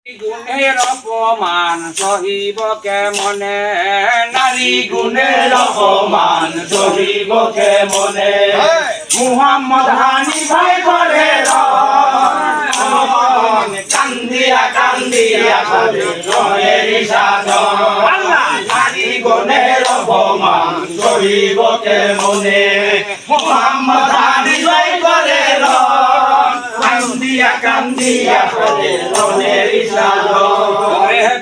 গুণের অপমান সহিব কেমনে, নারী গুণের অপমান সহিব কেমনে। মুহাম্মদ হানি ভাই করে কান্দিয়া কান্দিয়া করে রনের সাধন। নারী গুণের অপমান সহিব কেমনে। মুহাম্মদ হানি ভাই করে কান্দিয়া কান্দিয়া করে রনের সাধন।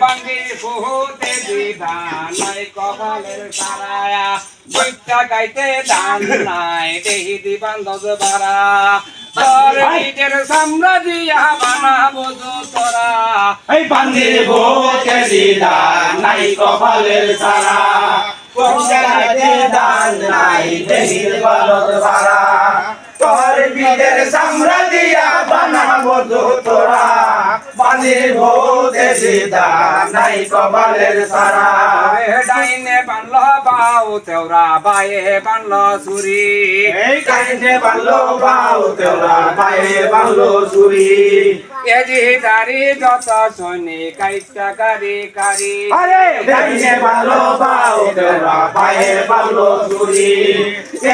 বাঙ্গি বহুতে বিধান নাই কপালের সারায়া, বইটা গাইতে দান নাই দেহি দিবান্ধব বারা। তোর নিজের সাম্রাজ্যিয়া বানাবো তোরা, এই বান্দির ভোগে দিদান নাই কপালের সারা। কোনটাতে দান নাই দেহির বালক ভাড়া। তোর বিদের সাম্রাজ্যিয়া বানাবো তোরা, বান্দির ভোগে দিদান নাই কপালের সারা। ডাইনে বানল বাউ তেওরা বায়ে বানল সুরি, এই কাইনে বানলো বাউ তেওরা বায়ে বানলো সুরি। এজি দারি যত সৈনিক কাইটা কারি কারি, আরে ডাইনে বানলো বাউ তেওরা বায়ে বানলো সুরি।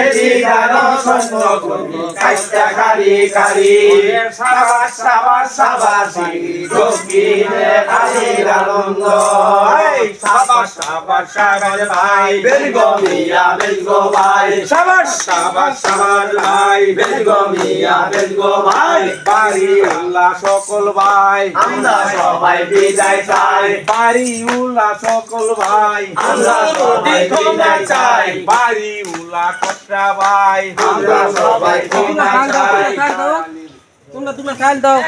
এজি দারো সন্ন গুনি কাইটা কারি কারি। সাবাস সাবাস সাবাসি যোগীনে আলির আনন্দ। এই সাবাস সাবাস সাবাস ভাই বেলগো মিয়া বেলগো ভাই। সাবাস সাবাস সাবাস ভাই বেলগো মিয়া বেলগো ভাই। বাড়ি আল্লাহ সকল ভাই আমরা সবাই বিদায় চাই। বাড়ি উল্লাহ সকল ভাই আমরা সবাই বিদায় চাই। বাড়ি উল্লাহ কটরা ভাই আমরা সবাই বিদায় চাই। তোমরা খাল দাও।